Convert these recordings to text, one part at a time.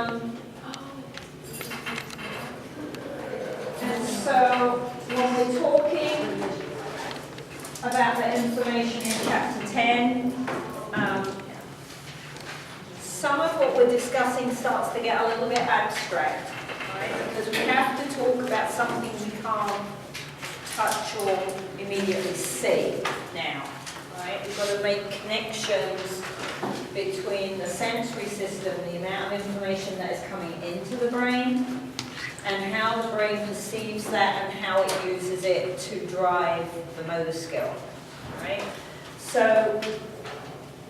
And so when we're talking about the information in chapter 10, some of what we're discussing starts to get a little bit abstract, right? Because we have to talk about something we can't touch or immediately see now, right? We've got to make connections between the sensory system, the amount of information that is coming into the brain, and how the brain perceives that and how it uses it to drive the motor skill, right? So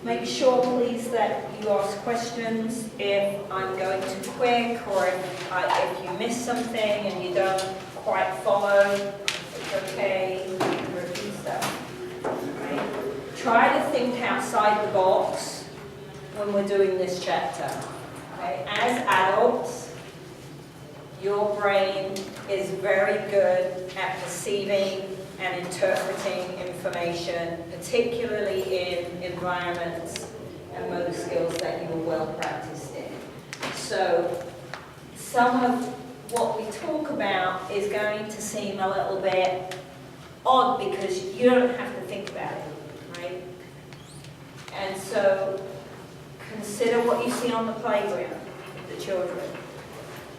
make sure, please, that you ask questions if I'm going too quick or if you miss something and you don't quite follow. It's okay, you can repeat stuff. Right? Try to think outside the box when we're doing this chapter. Okay? As adults, your brain is very good at perceiving and interpreting information, particularly in environments and motor skills that you're well practiced in. So some of what we talk about is going to seem a little bit odd because you don't have to think about it, right? And so consider what you see on the playground with the children.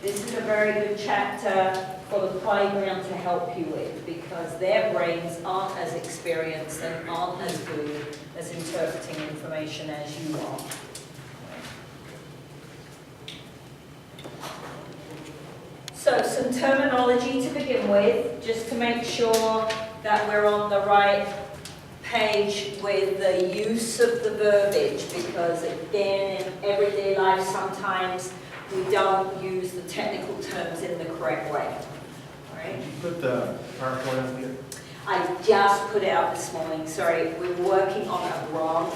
This is a very good chapter for the playground to help you with because their brains aren't as experienced and aren't as good as interpreting information as you are. So some terminology to begin with, just to make sure that we're on the right page with the use of the verbiage, because again, in everyday life sometimes we don't use the technical terms in the correct way. Right? Did you put the PowerPoint up here? I just put it out this morning, sorry, we were working on a grant,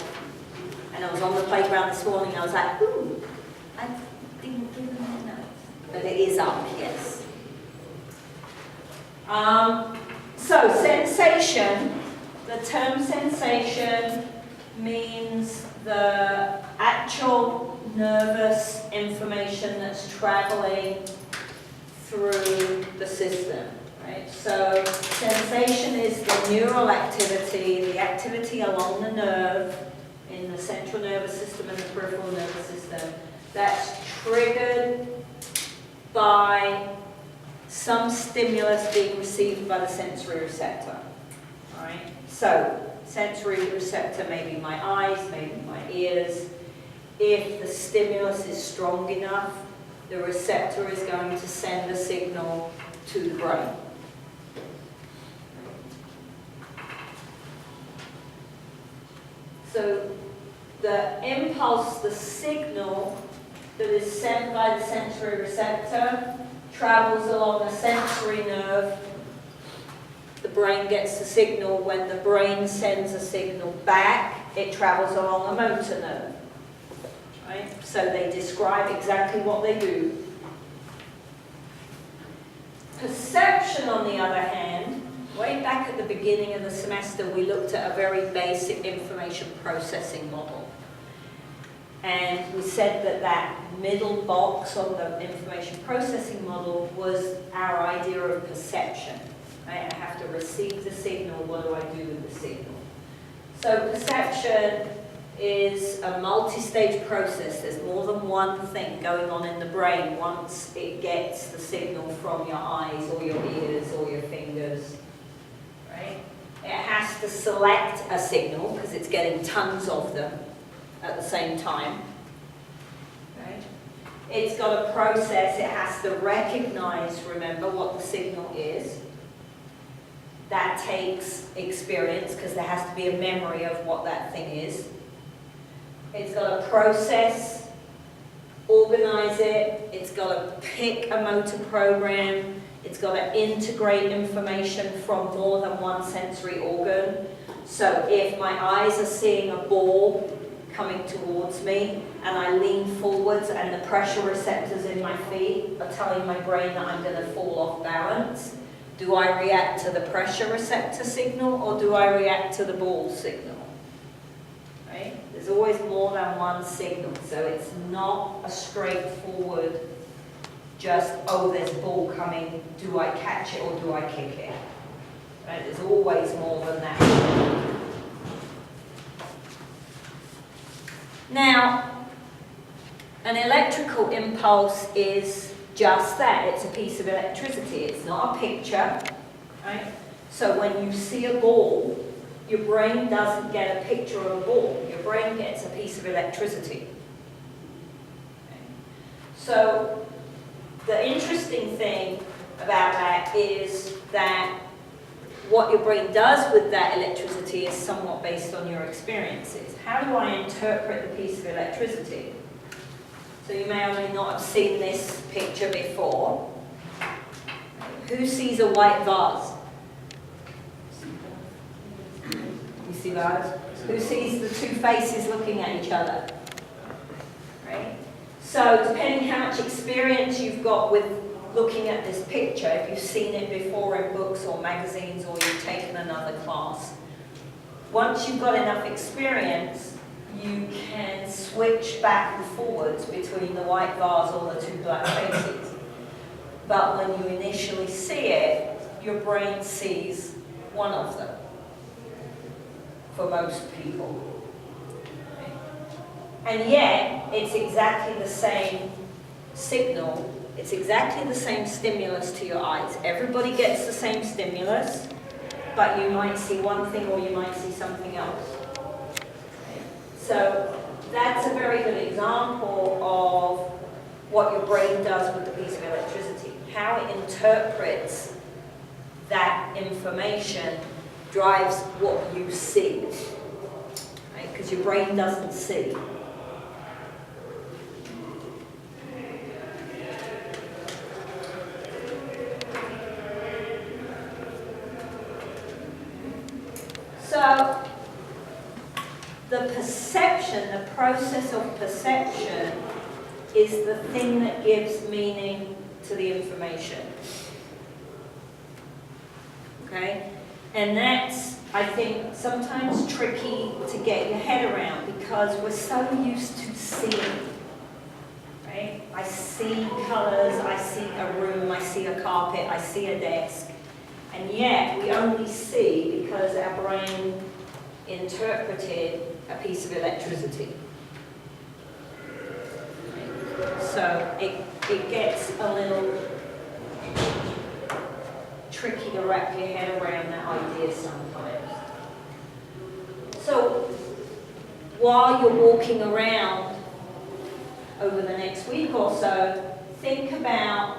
and I was on the playground this morning, I was like, ooh, I didn't give them the notes. But it is up, yes. So, sensation, the term sensation means the actual nervous information that's traveling through the system, right? So sensation is the neural activity, the activity along the nerve in the central nervous system and the peripheral nervous system that's triggered by some stimulus being received by the sensory receptor, all right? So sensory receptor may be my eyes, maybe my ears. If the stimulus is strong enough, the receptor is going to send a signal to the brain. So the impulse, the signal that is sent by the sensory receptor travels along a sensory nerve. The brain gets the signal. When the brain sends a signal back, it travels along a motor nerve. Right? So they describe exactly what they do. Perception, on the other hand, way back at the beginning of the semester, we looked at a very basic information processing model. And we said that that middle box on the information processing model was our idea of perception. Right? I have to receive the signal, what do I do with the signal? So perception is a multi-stage process. There's more than one thing going on in the brain once it gets the signal from your eyes or your ears or your fingers, right? It has to select a signal because it's getting tons of them at the same time, right? It's got a process. It has to recognize, remember, what the signal is. That takes experience because there has to be a memory of what that thing is. It's got to process, organize it, it's got to pick a motor program, it's got to integrate information from more than one sensory organ. So if my eyes are seeing a ball coming towards me and I lean forwards and the pressure receptors in my feet are telling my brain that I'm going to fall off balance, do I react to the pressure receptor signal or do I react to the ball signal? Right? The There's always more than one signal, so it's not a straightforward, just, oh, there's a ball coming, do I catch it or do I kick it? Right? There's always more than that. Now, an electrical impulse is just that. It's a piece of electricity. It's not a picture, right? So when you see a ball, your brain doesn't get a picture of a ball. Your brain gets a piece of electricity. Okay. So the interesting thing about that is that what your brain does with that electricity is somewhat based on your experiences. How do I interpret the piece of electricity? So you may or may not have seen this picture before. Who sees a white vase? You see those? Who sees the two faces looking at each other? Right? So depending how much experience you've got with looking at this picture, if you've seen it before in books or magazines or you've taken another class, once you've got enough experience, you can switch back and forwards between the white vase or the two black faces. But when you initially see it, your brain sees one of them, for most people. And yet, it's exactly the same signal, it's exactly the same stimulus to your eyes. Everybody gets the same stimulus, but you might see one thing or you might see something else. So that's a very good example of what your brain does with a piece of electricity. How it interprets that information drives what you see, right? Because your brain doesn't see. So, the perception, the process of perception, is the thing that gives meaning to the information. Okay? And that's, I think, sometimes tricky to get your head around because we're so used to seeing. Right? I see colors, I see a room, I see a carpet, I see a desk. And yet, we only see because our brain interpreted a piece of electricity. So it gets a little tricky to wrap your head around that idea sometimes. So while you're walking around over the next week or so, think about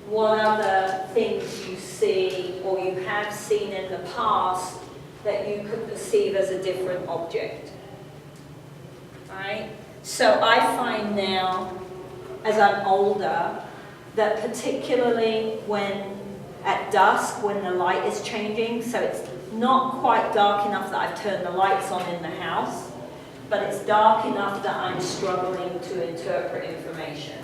what other things you see or you have seen in the past that you could perceive as a different object. Right? So I find now, as I'm older, that particularly when at dusk, when the light is changing, so it's not quite dark enough that I've turned the lights on in the house, but it's dark enough that I'm struggling to interpret information.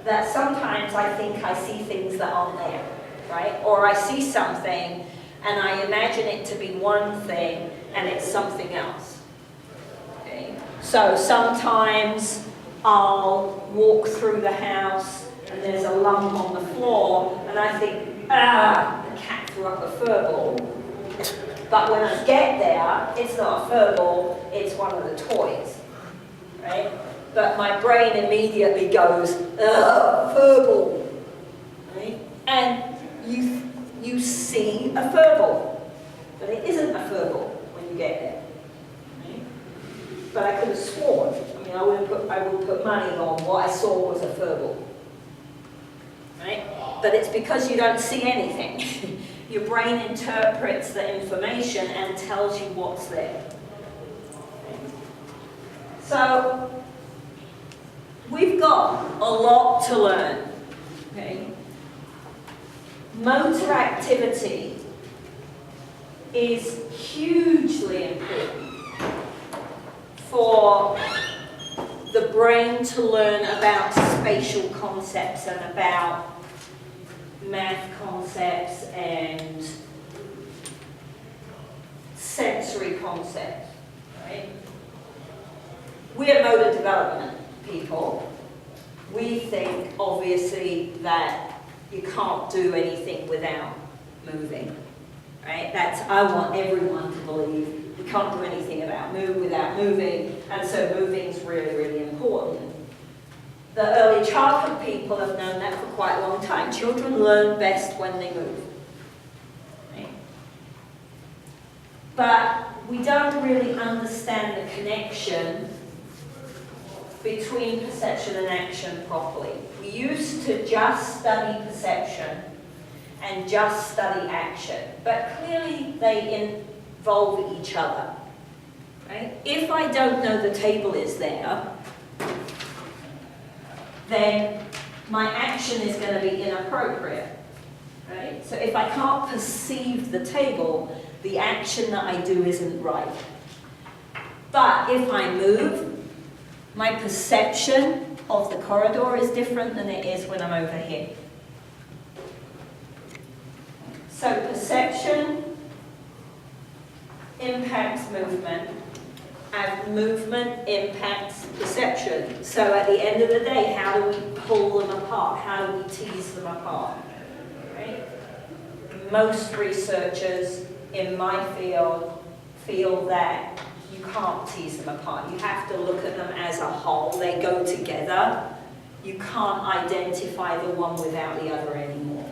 That sometimes I think I see things that aren't there, right? Or I see something and I imagine it to be one thing and it's something else. Okay? So sometimes I'll walk through the house and there's a lump on the floor and I think, the cat threw up a fur ball. But when I get there, it's not a fur ball, it's one of the toys, right? But my brain immediately goes, fur ball, right? And you see a fur ball, but it isn't a fur ball when you get there, right? But I could have sworn, I would put money on what I saw was a fur ball, right? But it's because you don't see anything. Your brain interprets the information and tells you what's there. So, we've got a lot to learn. Okay? Motor activity is hugely important for the brain to learn about spatial concepts and about math concepts and sensory concepts, right? we're motor development people. We think, obviously, that you can't do anything without moving, right? I want everyone to believe we can't do anything without moving, and so moving's really, really important. The early childhood people have known that for quite a long time. Children learn best when they move. Right? But we don't really understand the connection between perception and action properly. We used to just study perception and just study action, but clearly they involve each other. Right? If I don't know the table is there, then my action is going to be inappropriate. Right? So if I can't perceive the table, the action that I do isn't right. But if I move, my perception of the corridor is different than it is when I'm over here. So perception impacts movement, and movement impacts perception. So at the end of the day, how do we pull them apart? How do we tease them apart? Right? Most researchers in my field feel that you can't tease them apart. You have to look at them as a whole. They go together. You can't identify the one without the other anymore.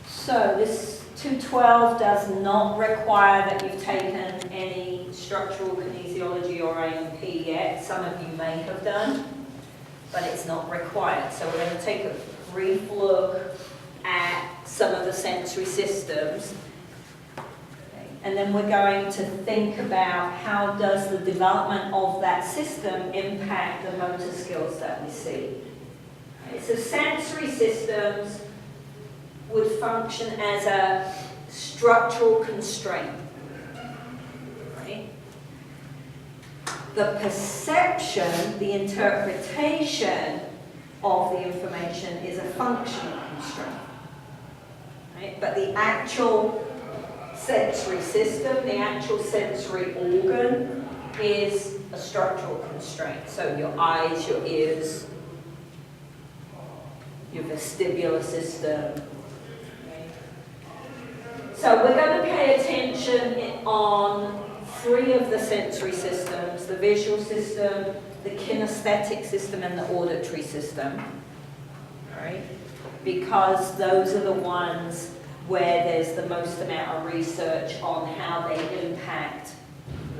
So this 212 does not require that you've taken any structural kinesiology or AMP yet. Some of you may have done, but it's not required. So we're going to take a brief look at some of the sensory systems. And then we're going to think about how does the development of that system impact the motor skills that we see. Okay, so sensory systems would function as a structural constraint. Right? The perception, the interpretation of the information is a functional constraint. Right? But the actual sensory system, the actual sensory organ is a structural constraint. So your eyes, your ears, your vestibular system. So we're going to pay attention on 3 of the sensory systems, the visual system, the kinesthetic system, and the auditory system. All right? Because those are the ones where there's the most amount of research on how they impact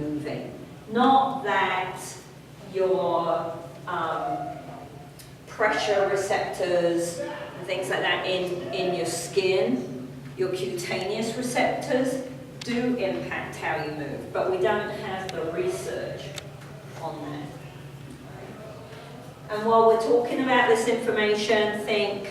moving. Not that your pressure receptors and things like that in your skin, your cutaneous receptors do impact how you move, but we don't have the research on that. And while we're talking about this information, think,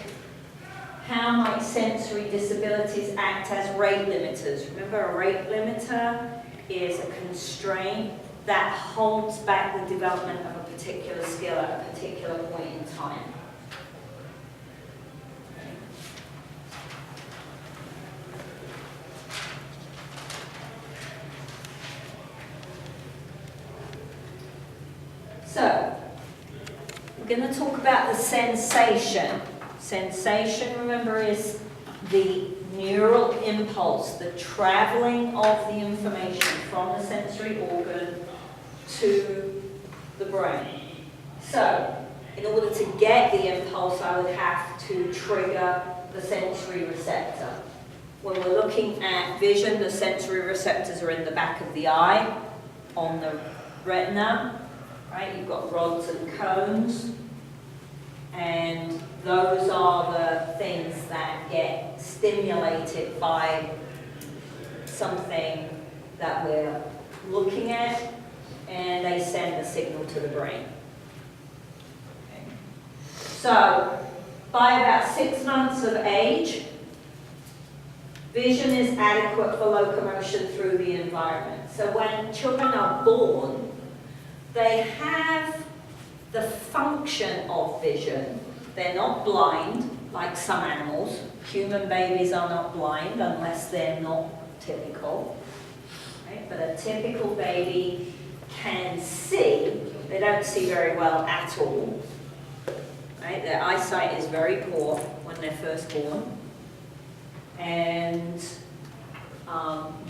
how might sensory disabilities act as rate limiters? Remember, a rate limiter is a constraint that holds back the development of a particular skill at a particular point in time. So, we're going to talk about the sensation. Sensation, remember, is the neural impulse, the traveling of the information from the sensory organ to the brain. So, in order to get the impulse, I would have to trigger the sensory receptor. When we're looking at vision, the sensory receptors are in the back of the eye, on the retina. Right? You've got rods and cones, and those are the things that get stimulated by something that we're looking at, and they send a signal to the brain. Okay. So, by about 6 months of age, vision is adequate for locomotion through the environment. So when children are born, they have the function of vision, They're not blind, like some animals. Human babies are not blind unless they're not typical. Right? But a typical baby can see. They don't see very well at all. Right? Their eyesight is very poor when they're first born. And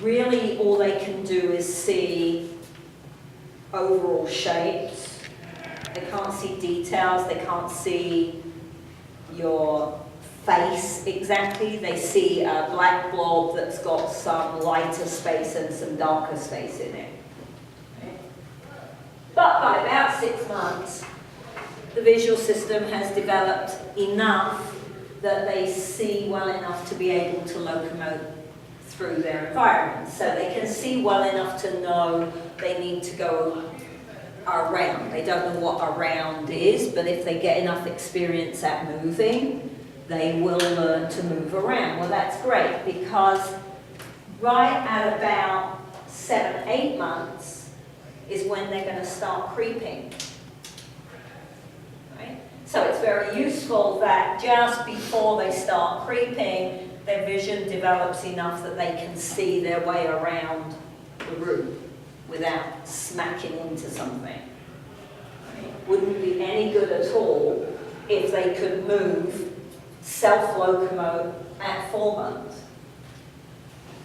really all they can do is see overall shapes. They can't see details, they can't see your face exactly. They see a black blob that's got some lighter space and some darker space in it. Okay. But by about 6 months, the visual system has developed enough that they see well enough to be able to locomote through their environment. So they can see well enough to know they need to go around. They don't know what around is, but if they get enough experience at moving, they will learn to move around. Well, that's great, because right at about 7, 8 months is when they're going to start creeping. Right? So it's very useful that just before they start creeping, their vision develops enough that they can see their way around the room without smacking into something. Right? Wouldn't be any good at all if they could move, self-locomote at 4 months.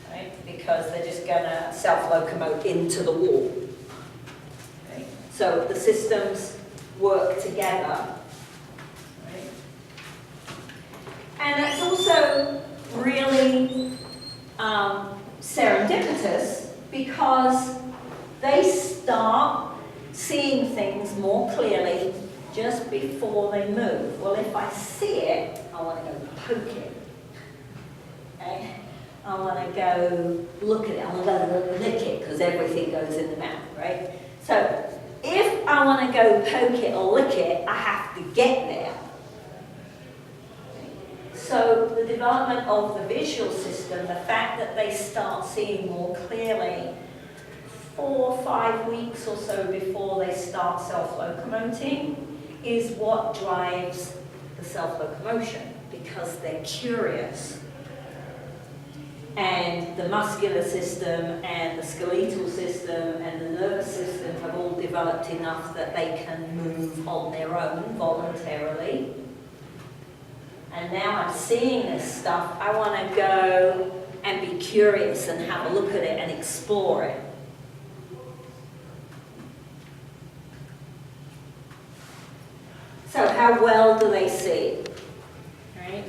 Right? Because they're just going to self-locomote into the wall. Right? So the systems work together. Right? And it's also really serendipitous, because they start seeing things more clearly just before they move. Well, if I see it, I want to go poke it. Okay? I want to go look at it. I want to go lick it, because everything goes in the mouth, right? So if I want to go poke it or lick it, I have to get there. So the development of the visual system, the fact that they start seeing more clearly 4 or 5 weeks or so before they start self-locomoting, is what drives the self-locomotion, because they're curious. And the muscular system and the skeletal system and the nervous system have all developed enough that they can move on their own voluntarily. And now I'm seeing this stuff, I want to go and be curious and have a look at it and explore it. So how well do they see? Right?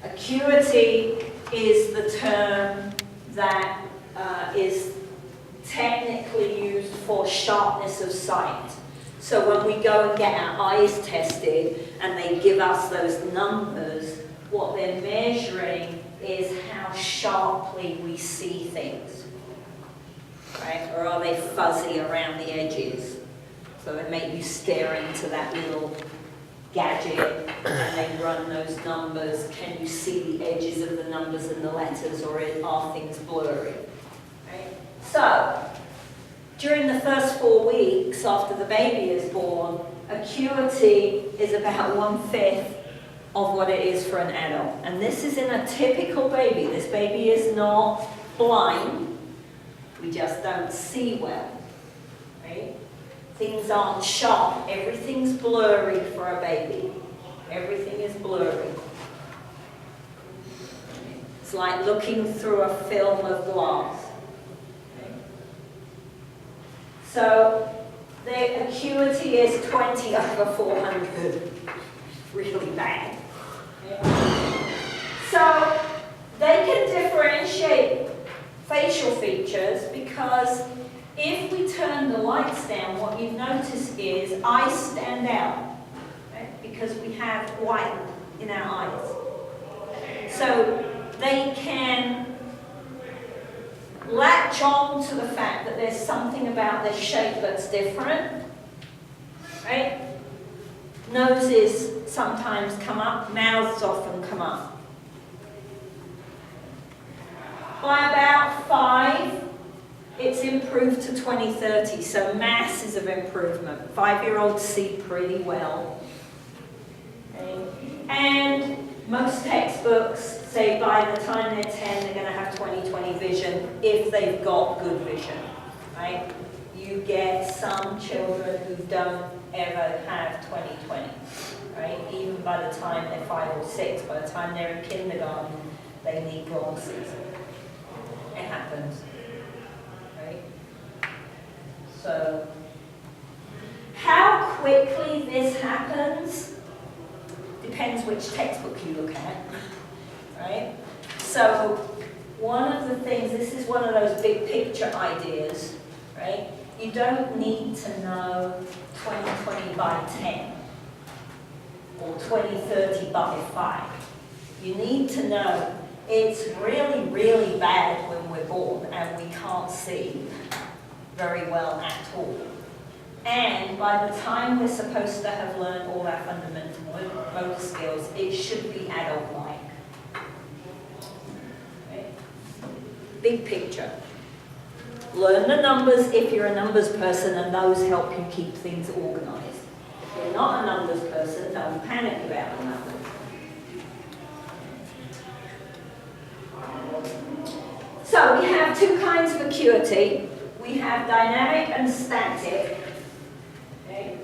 Acuity is the term that is technically used for sharpness of sight. So when we go and get our eyes tested and they give us those numbers, what they're measuring is how sharply we see things. Right? Or are they fuzzy around the edges? So they make you stare into that little gadget and they run those numbers. Can you see the edges of the numbers and the letters, or are things blurry? Right? So during the first 4 weeks after the baby is born, acuity is about 1/5 of what it is for an adult. And this is in a typical baby. This baby is not blind. We just don't see well. Right? Things aren't sharp. Everything's blurry for a baby. Everything is blurry. It's like looking through a film of glass. So the acuity is 20/400. Really bad. So they can differentiate facial features, because if we turn the lights down, what you've noticed is eyes stand out, right? Because we have white in our eyes. So they can latch on to the fact that there's something about their shape that's different, right? Noses sometimes come up, mouths often come up. By about 5, it's improved to 20/30, so masses of improvement. 5-year-olds see pretty well. Okay? And most textbooks say by the time they're 10, they're going to have 20/20 vision if they've got good vision, right? You get some children who don't ever have 20/20, right? Even by the time they're 5 or 6, by the time they're in kindergarten, they need glasses. It happens, right? So, how quickly this happens depends which textbook you look at, right? So, one of the things, this is one of those big picture ideas, right? You don't need to know 20/20 by 10 or 20/30 by 5. You need to know it's really, really bad when we're born and we can't see very well at all. And by the time we're supposed to have learned all our fundamental motor skills, it should be adult-like. Right? Big picture. Learn the numbers if you're a numbers person, and those help you keep things organized. If you're not a numbers person, don't panic about the numbers. So we have two kinds of acuity. We have dynamic and static. Okay.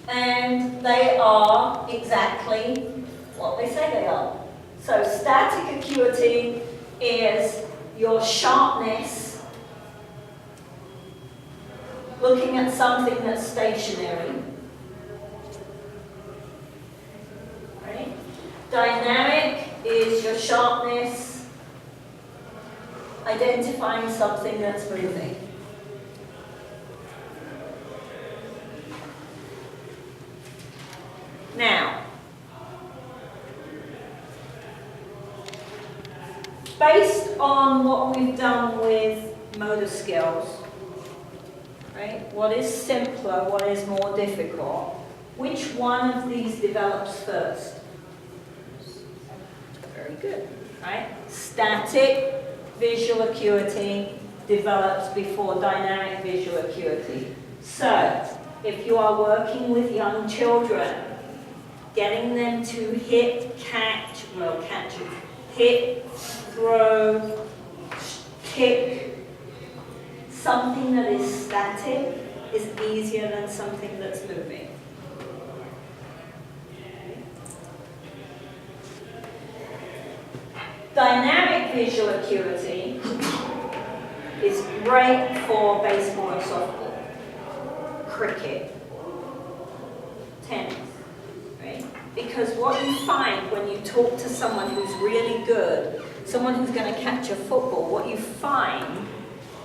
And they are exactly what they say they are. So static acuity is your sharpness looking at something that's stationary. Right? Dynamic is your sharpness identifying something that's moving. Now, based on what we've done with motor skills, right? What is simpler, what is more difficult? Which one of these develops first? Very good, right? Static visual acuity develops before dynamic visual acuity. So, if you are working with young children, getting them to hit, catch, hit, throw, kick, something that is static is easier than something that's moving. Dynamic visual acuity is great for baseball and softball, cricket, tennis, right? Because what you find when you talk to someone who's really good, someone who's going to catch a football, what you find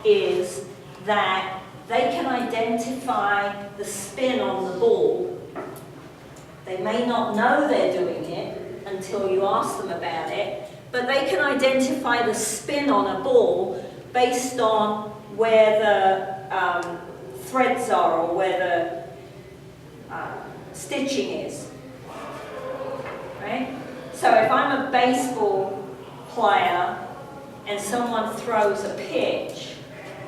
is that they can identify the spin on the ball. They may not know they're doing it until you ask them about it, but they can identify the spin on a ball based on where the threads are or where the stitching is. Right? So if I'm a baseball player and someone throws a pitch,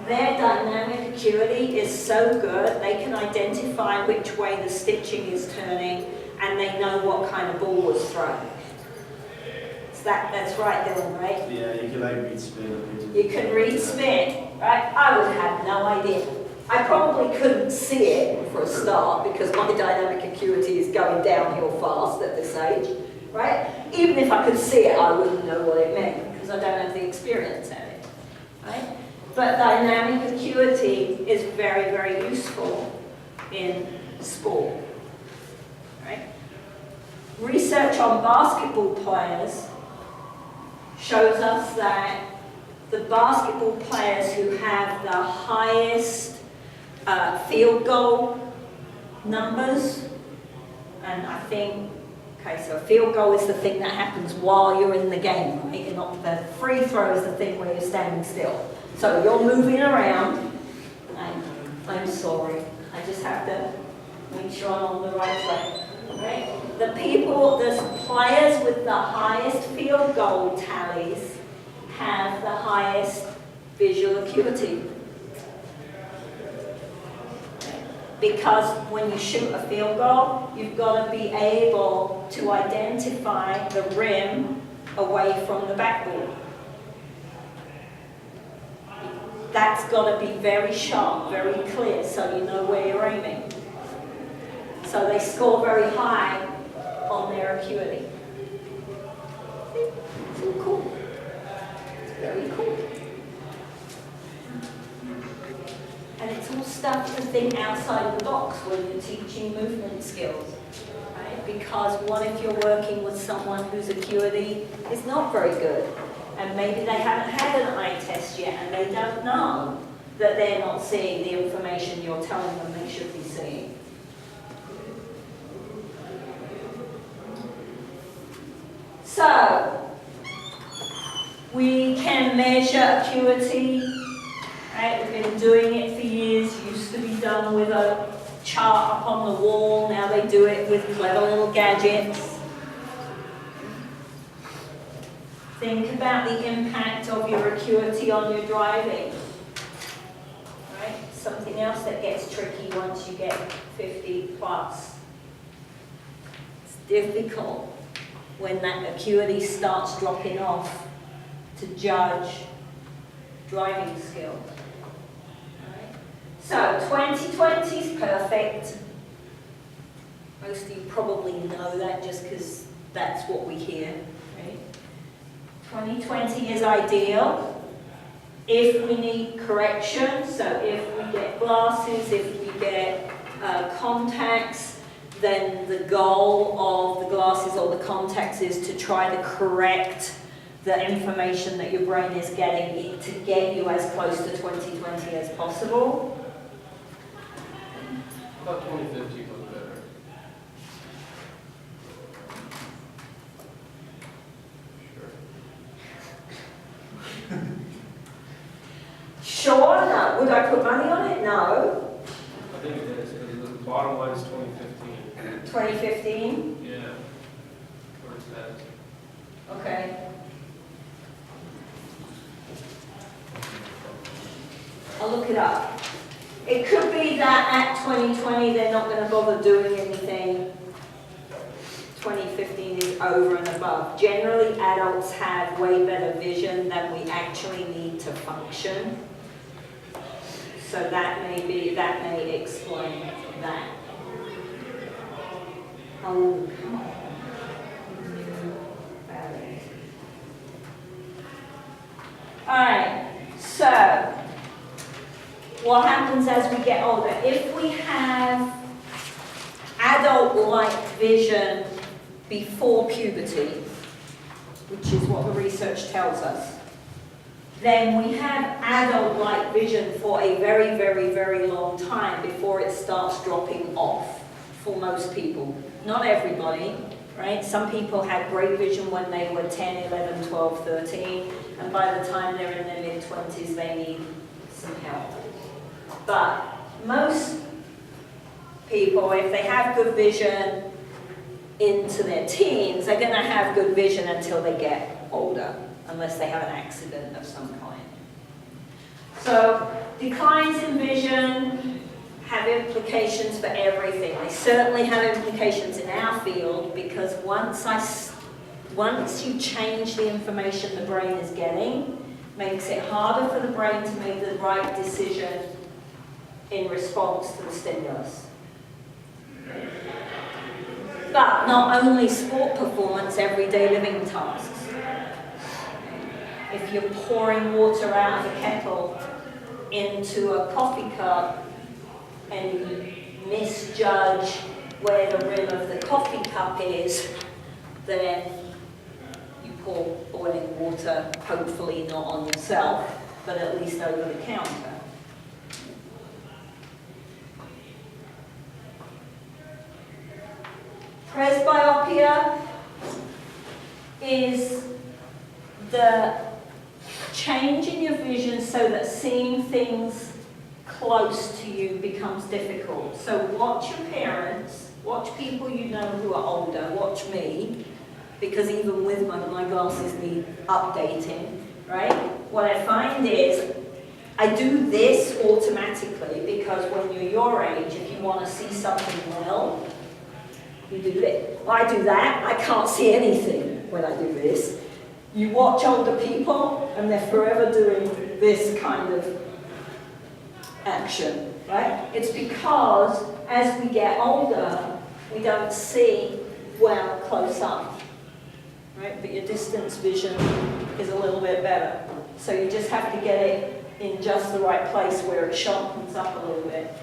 their dynamic acuity is so good, they can identify which way the stitching is turning and they know what kind of ball was thrown. So that's right, Dylan, right? Yeah, you can like read spin. You can read spin, right? I would have no idea. I probably couldn't see it for a start because my dynamic acuity is going downhill fast at this age, right? Even if I could see it, I wouldn't know what it meant because I don't have the experience at it, right? But dynamic acuity is very, very useful in sport, right? Research on basketball players shows us that the basketball players who have the highest field goal numbers, and I think, okay, so a field goal is the thing that happens while you're in the game, right? You're not, the free throw is the thing where you're standing still. So you're moving around, and I'm sorry, I just have to make sure I'm on the right way. Right? The players with the highest field goal tallies have the highest visual acuity. Because when you shoot a field goal, you've got to be able to identify the rim away from the backboard. That's got to be very sharp, very clear, so you know where you're aiming. So they score very high on their acuity. It's all cool. It's very cool. And it's all stuff to think outside the box when you're teaching movement skills, right? Because what if you're working with someone whose acuity is not very good, and maybe they haven't had an eye test yet, and they don't know that they're not seeing the information you're telling them they should be seeing. So, we can measure acuity. Right, we've been doing it for years. Used to be done with a chart up on the wall. Now they do it with clever little gadgets. Think about the impact of your acuity on your driving. Right? Something else that gets tricky once you get 50 plus. It's difficult when that acuity starts dropping off to judge driving skills. So 2020 is perfect. Most of you probably know that just because that's what we hear. Right? 2020 is ideal. If we need correction, so if we get glasses, if we get contacts, then the goal of the glasses or the contacts is to try to correct the information that your brain is getting to get you as close to 2020 as possible. I thought 2015 was better. Sure, no. Would I put money on it? No. I think it is, because the bottom line is 2015. 2015? Yeah. Where it's at. Okay. I'll look it up. It could be that at 2020 they're not going to bother doing anything. 2015 is over and above. Generally, adults have way better vision than we actually need to function. So that may explain that. Oh, come on. All right. So, what happens as we get older? If we have adult-like vision before puberty, which is what the research tells us, then we have adult-like vision for a very, very, very long time before it starts dropping off for most people. Not everybody, right? Some people had great vision when they were 10, 11, 12, 13, and by the time they're in their mid-20s, they need some help. But most people, if they have good vision into their teens, they're going to have good vision until they get older, unless they have an accident of some kind. So declines in vision have implications for everything. They certainly have implications in our field, because once you change the information the brain is getting, makes it harder for the brain to make the right decision in response to the stimulus. But not only sport performance, everyday living tasks. If you're pouring water out of a kettle into a coffee cup and you misjudge where the rim of the coffee cup is, then you pour boiling water, hopefully not on yourself, but at least over the counter. Presbyopia is the change in your vision so that seeing things close to you becomes difficult. So watch your parents, watch people you know who are older, watch me, because even with my glasses need updating, right? What I find is I do this automatically because when you're your age, if you want to see something well, you do this. Well, I do that, I can't see anything when I do this. You watch older people and they're forever doing this kind of action, right? It's because as we get older, we don't see well close up, right? But your distance vision is a little bit better. So you just have to get it in just the right place where it sharpens up a little bit.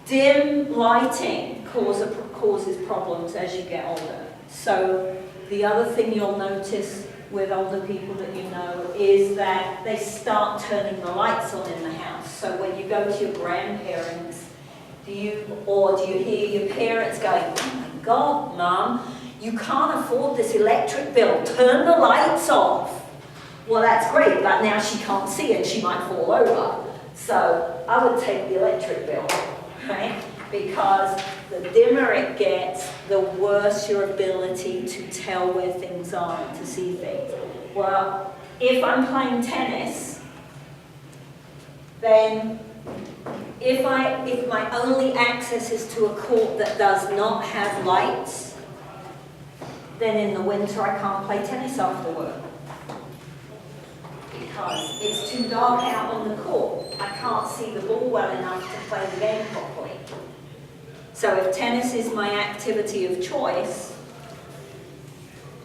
Dim lighting causes problems as you get older. So the other thing you'll notice with older people that you know is that they start turning the lights on in the house. So when you go to your grandparents, do you hear your parents going, "Oh my God, Mum, you can't afford this electric bill, turn the lights off." Well, that's great, but now she can't see and she might fall over. So I would take the electric bill, right? Because the dimmer it gets, the worse your ability to tell where things are and to see things. Well, if I'm playing tennis, then if my only access is to a court that does not have lights, then in the winter I can't play tennis after work. Because it's too dark out on the court. I can't see the ball well enough to play the game properly. So if tennis is my activity of choice,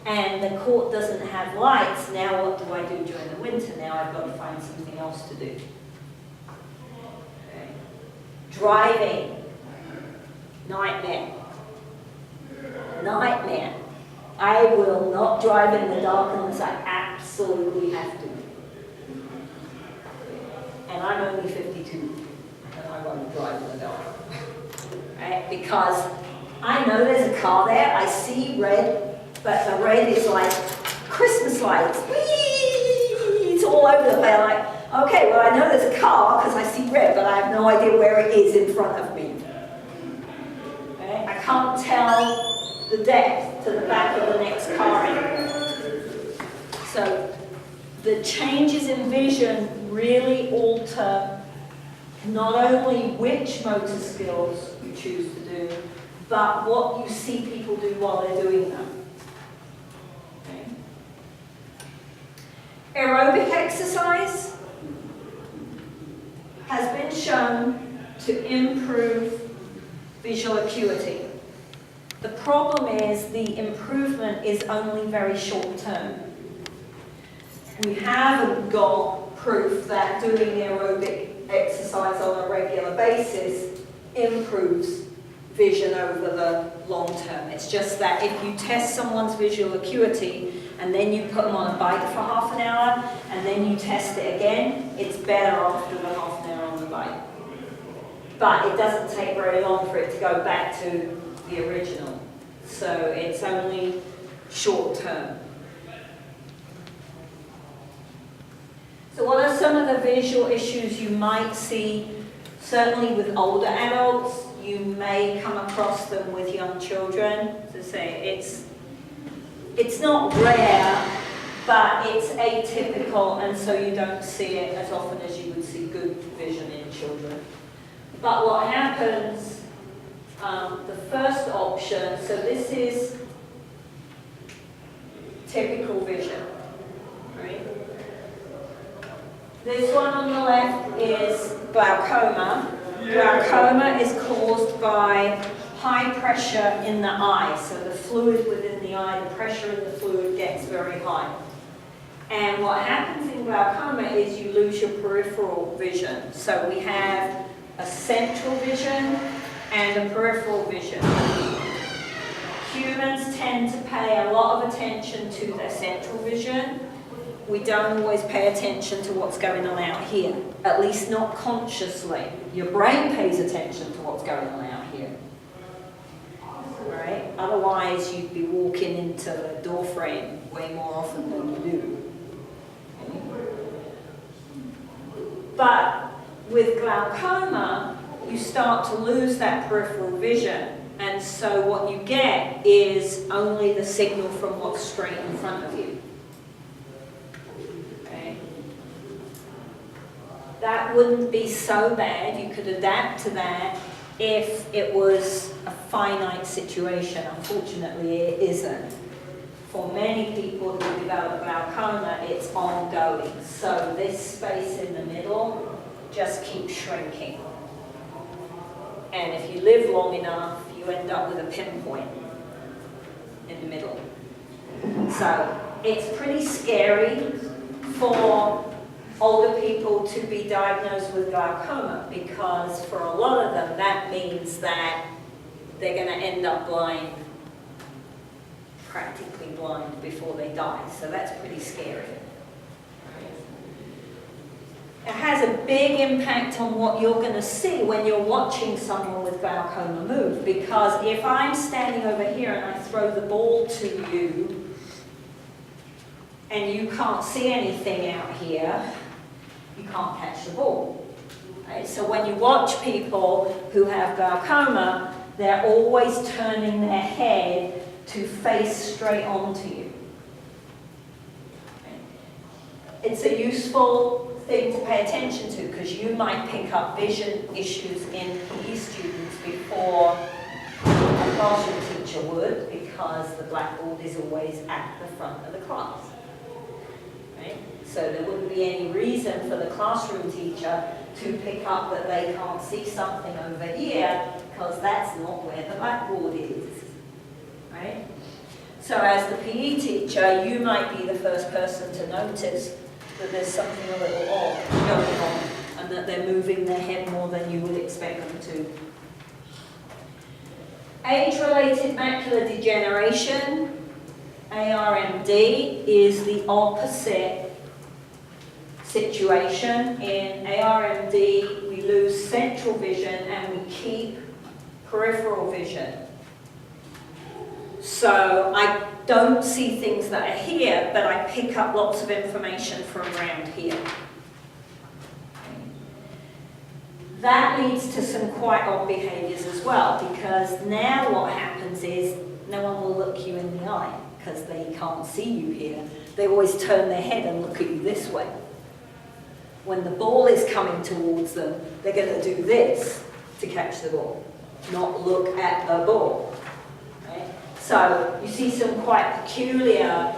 and the court doesn't have lights, now what do I do during the winter? Now I've got to find something else to do. Okay. Driving, nightmare. Nightmare. I will not drive in the dark unless I absolutely have to. And I'm only 52, and I won't drive in the dark. Right? Because I know there's a car there, I see red, but the red is like Christmas lights. Whee! It's all over the place. Like, okay, well I know there's a car because I see red, but I have no idea where it is in front of me. Okay? I can't tell the depth to the back of the next car anymore. So the changes in vision really alter not only which motor skills you choose to do, but what you see people do while they're doing them. Okay. Aerobic exercise has been shown to improve visual acuity. The problem is the improvement is only very short term. We haven't got proof that doing aerobic exercise on a regular basis improves vision over the long term. It's just that if you test someone's visual acuity and then you put them on a bike for half an hour and then you test it again, it's better after the half an hour on the bike. But it doesn't take very long for it to go back to the original. So it's only short term. So what are some of the visual issues you might see, certainly with older adults? You may come across them with young children. To say it's not rare, but it's atypical, and so you don't see it as often as you would see good vision in children. But what happens, the first option, so this is typical vision, right? This one on the left is glaucoma. Glaucoma is caused by high pressure in the eye. So the fluid within the eye, the pressure in the fluid gets very high. And what happens in glaucoma is you lose your peripheral vision. So we have a central vision and a peripheral vision. Humans tend to pay a lot of attention to their central vision. We don't always pay attention to what's going on out here, at least not consciously. Your brain pays attention to what's going on out here. Right? Otherwise, you'd be walking into the door frame way more often than you do. Okay? But with glaucoma, you start to lose that peripheral vision. And so what you get is only the signal from what's straight in front of you. that wouldn't be so bad. You could adapt to that if it was a finite situation. Unfortunately, it isn't. For many people who develop glaucoma, it's ongoing. So this space in the middle just keeps shrinking. And if you live long enough, you end up with a pinpoint in the middle. So it's pretty scary for older people to be diagnosed with glaucoma, because for a lot of them that means that they're going to end up blind, practically blind, before they die. So that's pretty scary. It has a big impact on what you're going to see when you're watching someone with glaucoma move, because if I'm standing over here and I throw the ball to you and you can't see anything out here, you can't catch the ball. Right? So when you watch people who have glaucoma, they're always turning their head to face straight onto you. It's a useful thing to pay attention to, because you might pick up vision issues in PE students before a classroom teacher would, because the blackboard is always at the front of the class. Right? So there wouldn't be any reason for the classroom teacher to pick up that they can't see something over here, because that's not where the blackboard is. Right? So as the PE teacher, you might be the first person to notice that there's something a little odd going on, and that they're moving their head more than you would expect them to. Age-related macular degeneration, ARMD, is the opposite situation. In ARMD, we lose central vision and we keep peripheral vision. So I don't see things that are here, but I pick up lots of information from around here. That leads to some quite odd behaviors as well, because now what happens is no one will look you in the eye because they can't see you here. They always turn their head and look at you this way. When the ball is coming towards them, they're going to do this to catch the ball, not look at the ball. So you see some quite peculiar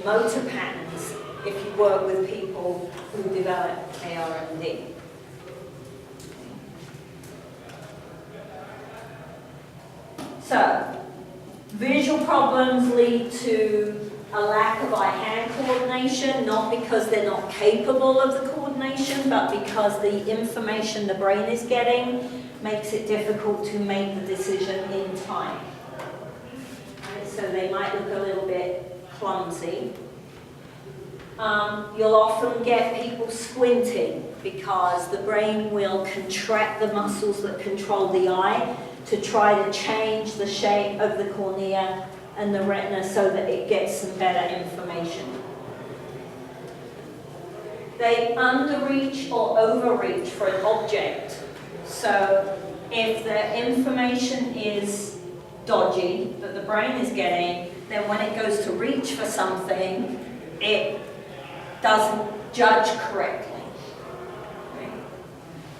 motor patterns if you work with people who develop ARMD. So visual problems lead to a lack of eye-hand coordination, not because they're not capable of the coordination, but because the information the brain is getting makes it difficult to make the decision in time. So they might look a little bit clumsy. You'll often get people squinting because the brain will contract the muscles that control the eye to try to change the shape of the cornea and the retina so that it gets some better information. They underreach or overreach for an object. So if the information is dodgy that the brain is getting, then when it goes to reach for something, it doesn't judge correctly. Right?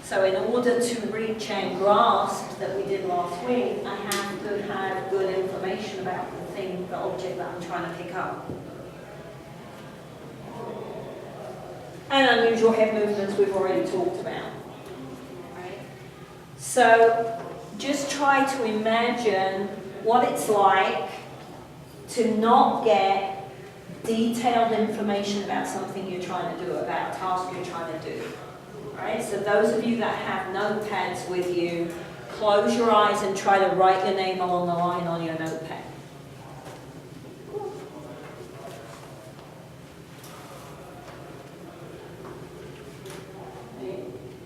So in order to reach and grasp that we did last week, I have to have good information about the thing, the object that I'm trying to pick up. And unusual head movements we've already talked about. Right? So just try to imagine what it's like to not get detailed information about something you're trying to do, about a task you're trying to do. Right? So those of you that have notepads with you, close your eyes and try to write your name along the line on your notepad.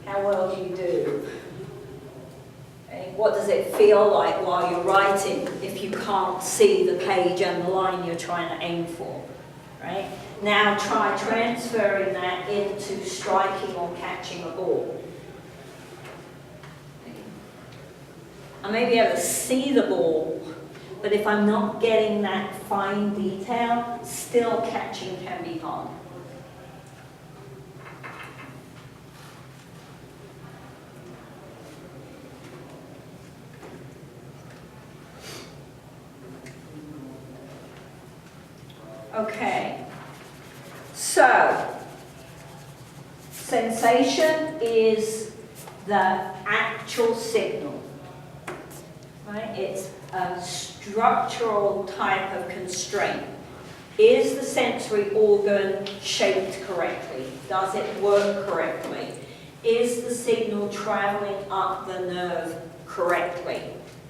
How well do you do? Okay. What does it feel like while you're writing if you can't see the page and the line you're trying to aim for? Right? Now try transferring that into striking or catching a ball. I may be able to see the ball, but if I'm not getting that fine detail, still catching can be hard. Okay. So, sensation is the actual signal, right? It's a structural type of constraint. Is the sensory organ shaped correctly? Does it work correctly? Is the signal traveling up the nerve correctly?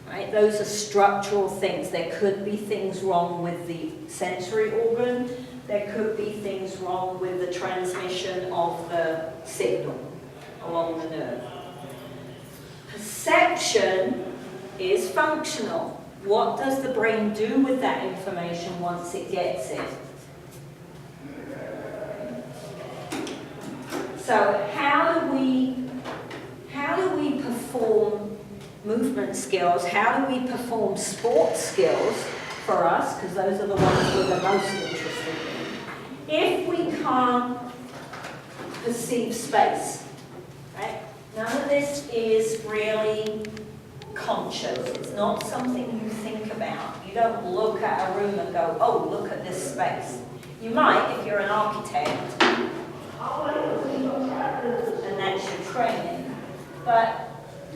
Right? Those are structural things. There could be things wrong with the sensory organ. There could be things wrong with the transmission of the signal along the nerve. Perception is functional. What does the brain do with that information once it gets it? So how do we perform movement skills? How do we perform sports skills for us? Because those are the ones we're the most interested in. If we can't perceive space, right? None of this is really conscious. It's not something you think about. You don't look at a room and go, oh, look at this space. You might if you're an architect, and that's your training. But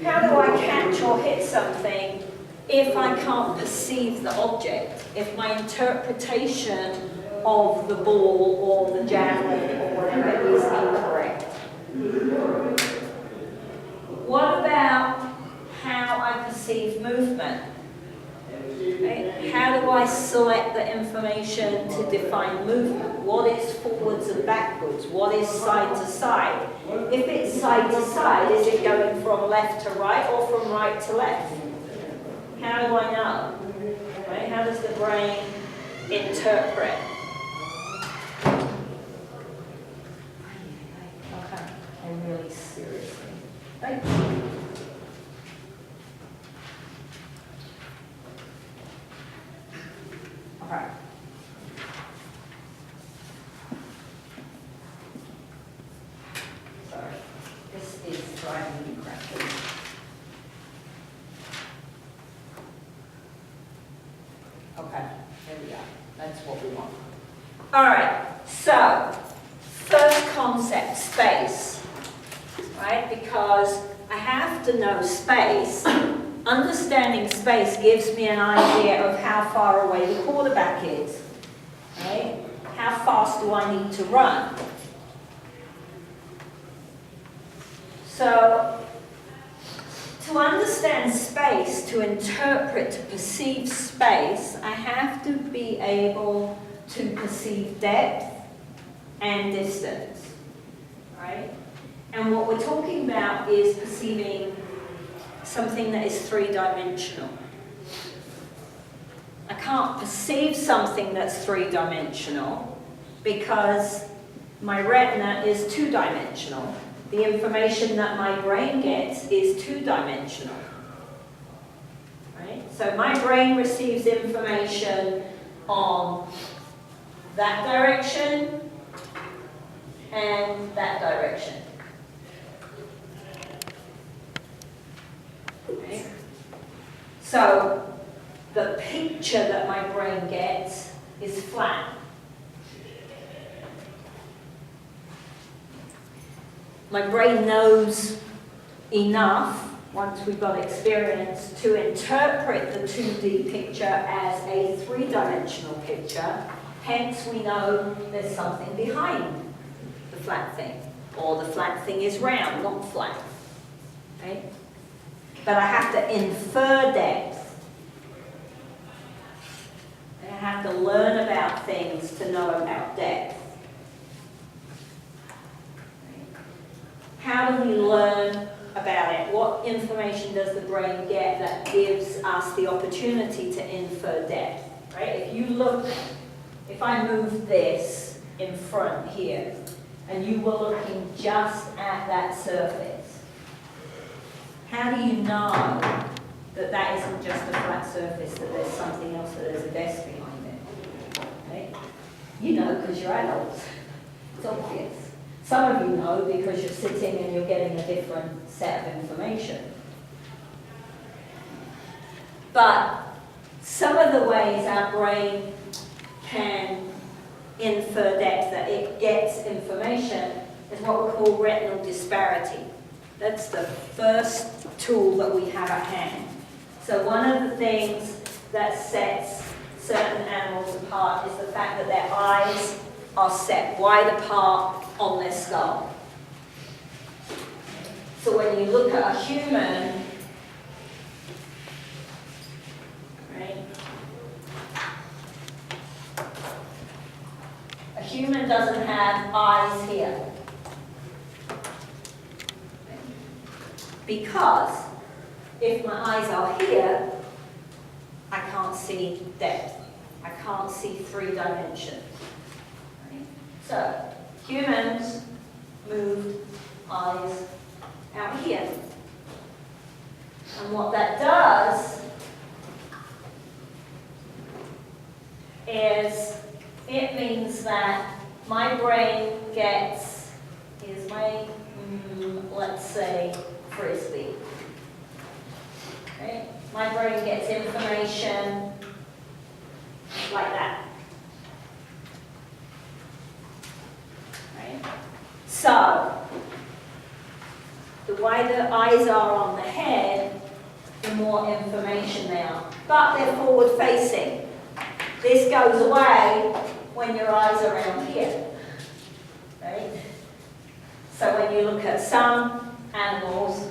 how do I catch or hit something if I can't perceive the object? If my interpretation of the ball or the javelin or whatever is incorrect? What about how I perceive movement? Right? How do I select the information to define movement? What is forwards and backwards? What is side to side? If it's side to side, is it going from left to right or from right to left? How do I know? Right? How does the brain interpret? Okay, I'm really seriously. Thank you. Okay. Sorry, this is driving me crazy. Okay, there we go. That's what we want. All right, so first concept, space, right? Because I have to know space. Understanding space gives me an idea of how far away the quarterback is, right? How fast do I need to run? So, to understand space, to interpret, to perceive space, I have to be able to perceive depth and distance, right? And what we're talking about is perceiving something that is three-dimensional. I can't perceive something that's three-dimensional because my retina is two-dimensional. The information that my brain gets is two-dimensional. Right? So my brain receives information on that direction and that direction. Okay. So the picture that my brain gets is flat. My brain knows enough, once we've got experience, to interpret the 2D picture as a three-dimensional picture. Hence, we know there's something behind the flat thing, or the flat thing is round, not flat. Okay? But I have to infer depth. And I have to learn about things to know about depth. How do we learn about it? What information does the brain get that gives us the opportunity to infer depth? Right? If you look, if I move this in front here, and you were looking just at that surface, how do you know that that isn't just a flat surface, that there's something else, that there's a desk behind it? Right? You know because you're adults. It's obvious. Some of you know because you're sitting and you're getting a different set of information. But some of the ways our brain can infer depth, that it gets information, is what we call retinal disparity. That's the first tool that we have at hand. So one of the things that sets certain animals apart is the fact that their eyes are set wide apart on their skull. So when you look at a human, right, a human doesn't have eyes here. Because if my eyes are here, I can't see depth. I can't see 3 dimensions. Right? So, humans moved eyes out here. And what that does is it means that my brain gets, here's my, let's say, frisbee. Right? My brain gets information like that. Right? So, the wider eyes are on the head, the more information there are. But they're forward facing. This goes away when your eyes are around here. Right? So when you look at some animals,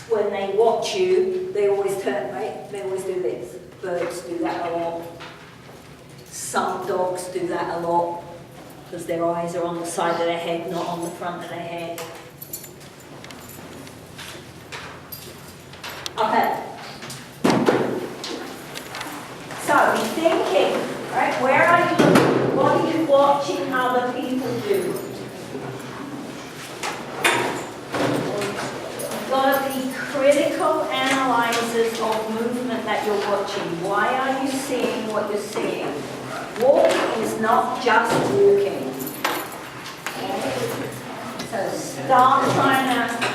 when they watch you, they always turn, right? They always do this. Birds do that a lot. Some dogs do that a lot because their eyes are on the side of their head, not on the front of their head. Okay. So be thinking, right? Where are you looking? What are you watching other people do? You've got to be critical analyzers of movement that you're watching. Why are you seeing what you're seeing? Walking is not just walking. Okay? So start trying to